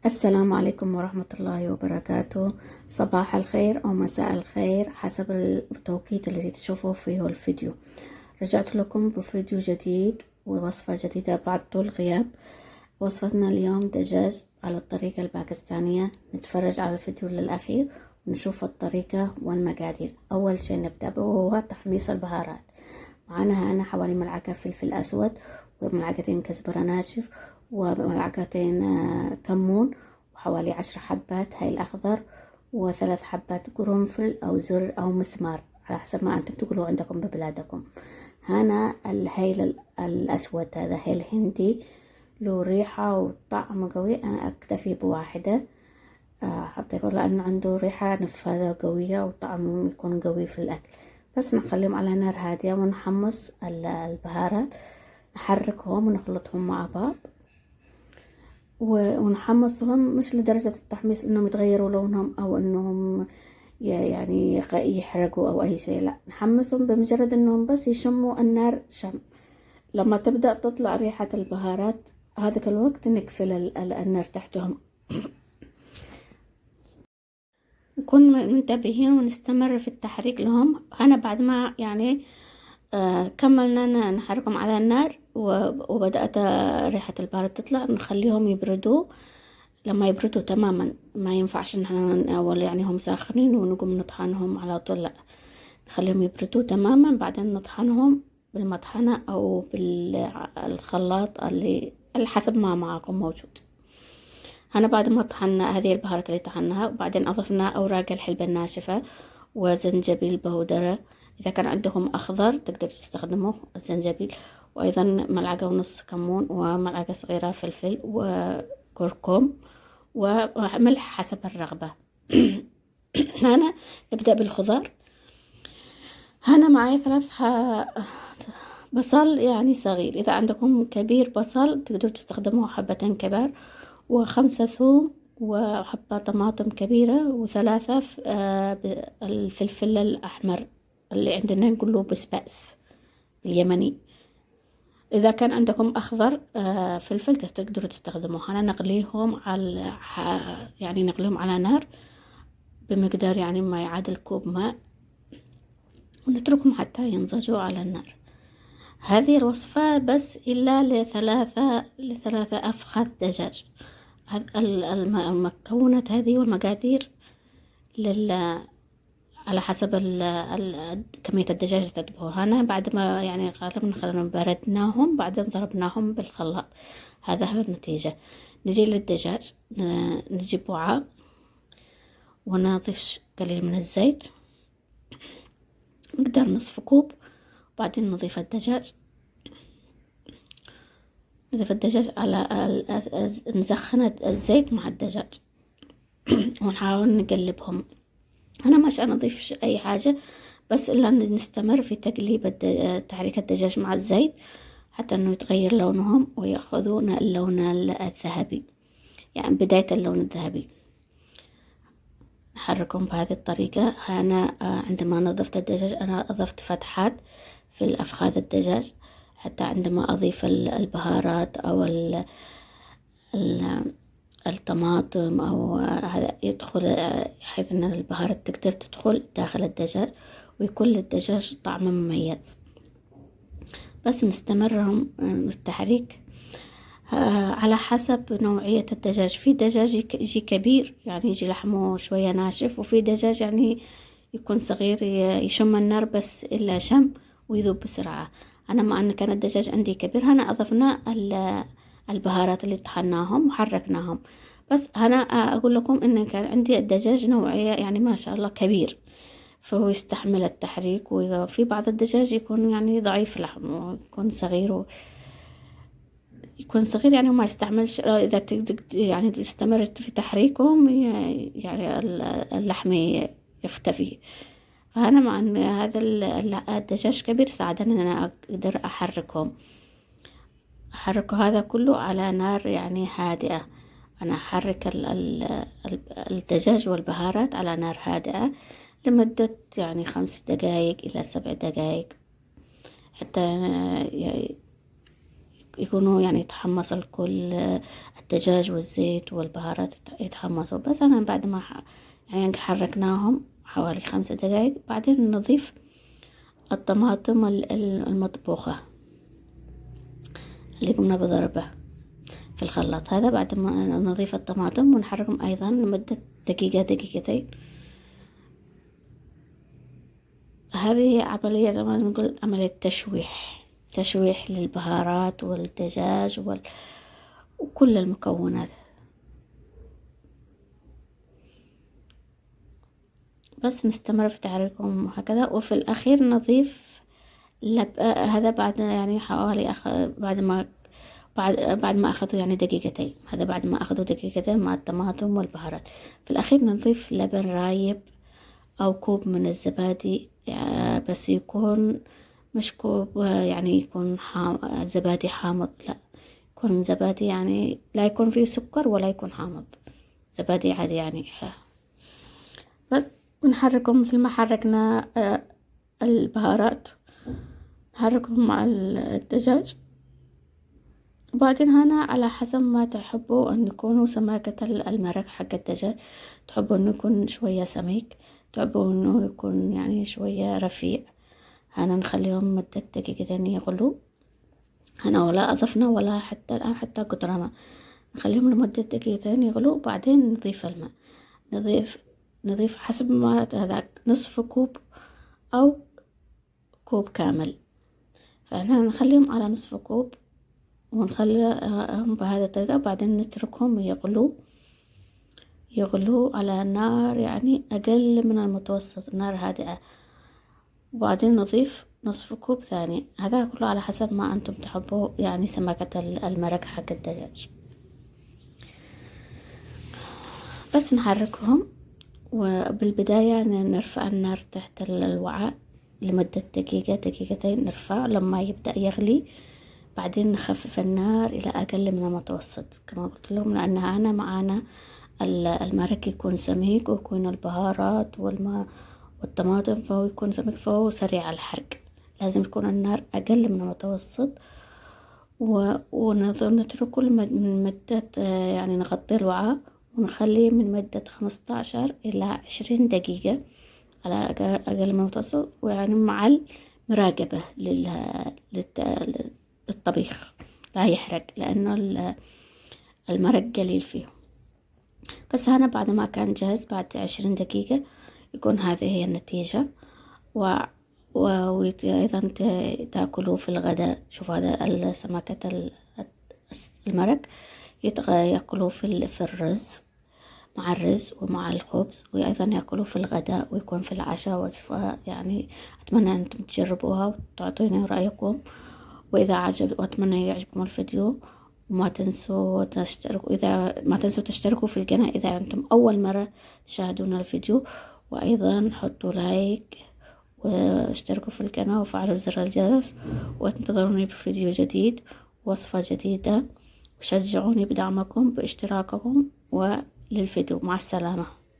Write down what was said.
السلام عليكم ورحمة الله وبركاته. صباح الخير أو مساء الخير حسب التوقيت الذي تشوفوا فيه الفيديو. رجعت لكم بفيديو جديد ووصفة جديدة بعد طول غياب. وصفتنا اليوم دجاج على الطريقة الباكستانية. نتفرج على الفيديو للأخير ونشوف الطريقة والمقادير. أول شيء نبدأ وهو تحميص البهارات. معنا هنا حوالي ملعقة فلفل أسود وملعقتين كزبرة ناشف وملعقتين كمون وحوالي 10 حبات هيل أخضر وثلاث حبات قرنفل أو زر أو مسمار على حسب ما أنتم تقولوا عندكم ببلادكم. هنا الهيل الأسود هذا هيل هندي له ريحة وطعم قوي، أنا أكتفي بواحدة حطيته لأنه عنده ريحة نفاذة قوية وطعمه يكون قوي في الأكل. بس نخليهم على نار هادية ونحمص البهارات، نحركهم ونخلطهم مع بعض ونحمصهم مش لدرجة التحميص انهم يتغيروا لونهم او انهم يعني يحرقوا او اي شيء، لا نحمصهم بمجرد انهم بس يشموا النار شم. لما تبدأ تطلع ريحة البهارات هذاك الوقت نقفل النار تحتهم. نكون منتبهين ونستمر في التحريك لهم. أنا بعد ما يعني كملنا نحركهم على النار وبدأت ريحة البهارات تطلع، نخليهم يبردوا. لما يبردوا تماما ما ينفعش نحن أول يعني هم ساخنين ونقوم نطحنهم على طول، لا نخليهم يبردوا تماما بعدين نطحنهم بالمطحنة أو بالخلاط اللي على حسب ما معكم موجود. أنا بعد ما طحنا هذه البهارات اللي طحناها وبعدين أضفنا أوراق الحلبة الناشفة وزنجبيل بودرة، إذا كان عندكم أخضر تقدروا تستخدموه الزنجبيل، وأيضا ملعقة ونص كمون وملعقة صغيرة فلفل وكركم وملح حسب الرغبة. هنا نبدأ بالخضار. هنا معي بصل يعني صغير، إذا عندكم كبير بصل تقدروا تستخدموه حبتين كبار، وخمسة ثوم وحبة طماطم كبيرة وثلاثة الفلفل الأحمر اللي عندنا نقول له بسباس اليمني. إذا كان عندكم أخضر فلفل تقدروا تستخدموه. أنا نغليهم يعني نغليهم على نار بمقدار يعني ما يعادل كوب ماء ونتركهم حتى ينضجوا على النار. هذه الوصفة بس إلا لثلاثة أفخاذ دجاج. المكونات هذه والمقادير على حسب كمية الدجاج اللي تطبخوها. أنا بعد ما يعني غالبا بردناهم بعدين ضربناهم بالخلاط، هذا هو النتيجة. نجي للدجاج، نجيب وعاء ونضيف قليل من الزيت مقدار نصف كوب، وبعدين نضيف الدجاج على نسخن الزيت مع الدجاج ونحاول نقلبهم. أنا مش نضيف أي حاجة بس إلا نستمر في تقليب تحريك الدجاج مع الزيت حتى أنه يتغير لونهم ويأخذون اللون الذهبي، يعني بداية اللون الذهبي. نحركهم بهذه الطريقة. أنا عندما نظفت الدجاج أنا أضفت فتحات في الأفخاذ الدجاج حتى عندما أضيف البهارات أو الطماطم أو هذا يدخل، حيث أن البهارات تقدر تدخل داخل الدجاج ويكون للدجاج طعم مميز. بس نستمرهم التحريك على حسب نوعية الدجاج. في دجاج يجي كبير يعني يجي لحمه شوية ناشف، وفي دجاج يعني يكون صغير يشم النار بس إلا شم ويذوب بسرعة. أنا مع أن كان الدجاج عندي كبير هنا أضفنا البهارات اللي طحناهم وحركناهم. بس هنا أقول لكم إن كان عندي الدجاج نوعية يعني ما شاء الله كبير فهو يستحمل التحريك، وفي بعض الدجاج يكون يعني ضعيف لحم ويكون صغير يعني وما يستعملش. إذا يعني استمرت في تحريكهم يعني اللحم يختفي. فأنا مع أن هذا الدجاج كبير ساعدني أن أنا أقدر أحركه هذا كله على نار يعني هادئة. أنا أحرك الدجاج والبهارات على نار هادئة لمدة يعني 5 دقائق إلى 7 دقائق حتى يكونوا يعني يتحمص الكل، الدجاج والزيت والبهارات يتحمصوا. بس أنا بعد ما يعني حركناهم حوالي 5 دقايق، بعدين نضيف الطماطم المطبوخة اللي قمنا بضربه في الخلاط. هذا بعد ما نضيف الطماطم ونحركهم أيضا لمدة دقيقة دقيقتين. هذه عملية زي ما نقول عملية تشويح للبهارات والدجاج وكل المكونات. بس نستمر في تحريكهم هكذا. وفي الأخير نضيف هذا بعد يعني حوالي بعد ما أخذوا يعني دقيقتين. هذا بعد ما أخذوا دقيقتين مع الطماطم والبهارات. في الأخير نضيف لبن رايب أو كوب من الزبادي، بس يكون مش كوب يعني يكون زبادي حامض، لا، يكون زبادي يعني لا يكون فيه سكر ولا يكون حامض، زبادي عادي يعني. بس ونحركهم مثل ما حركنا البهارات، نحركهم مع الدجاج. وبعدين هنا على حسب ما تحبوا أن يكونوا سماكة المرق حق الدجاج. تحبوا أنه يكون شوية سميك، تحبوا أنه يكون يعني شوية رفيع. هنا نخليهم مدة دقيقتين يغلوا. هنا ولا أضفنا ولا حتى الآن حتى قطرة ماء، نخليهم لمدة دقيقتين يغلوا. وبعدين نضيف الماء، نضيف حسب ما هذاك، نصف كوب أو كوب كامل. فهنا نخليهم على نصف كوب ونخليهم بهذه الطريقة. بعدين نتركهم يغلوا على نار يعني أقل من المتوسط، نار هادئة. وبعدين نضيف نصف كوب ثاني. هذا كله على حسب ما أنتم تحبوا يعني سماكة المرق حق الدجاج. بس نحركهم. وبالبداية نرفع النار تحت الوعاء لمدة دقيقة دقيقتين، نرفع لما يبدأ يغلي. بعدين نخفف النار إلى أقل من المتوسط كما قلت لهم، لأن أنا معانا المرق يكون سميك، ويكون البهارات والماء والطماطم فهو يكون سميك، فهو سريع الحرق. لازم يكون النار أقل من المتوسط. ونتركه من مدة يعني نغطي الوعاء ونخليه من مدة 15 إلى 20 دقيقة على أقل من المتوسط، ويعني مع المراقبة للطبيخ لا يحرق، لأنه المرق قليل فيه. بس هنا بعد ما كان جاهز بعد 20 دقيقة يكون هذه هي النتيجة. وأيضا تأكلوا في الغداء. شوف هذا سمكة المرق يأكلوا في الرز، مع الرز ومع الخبز، وأيضا يأكلوا في الغداء ويكون في العشاء وصفة. يعني أتمنى أنتم تجربوها وتعطوني رأيكم. وأتمنى يعجبكم الفيديو. وما تنسوا تشتركوا في القناة إذا أنتم أول مرة تشاهدون الفيديو. وأيضا حطوا لايك واشتركوا في القناة وفعلوا زر الجرس، وانتظروني بفيديو جديد وصفة جديدة. وشجعوني بدعمكم باشتراككم وللفيديو. مع السلامة.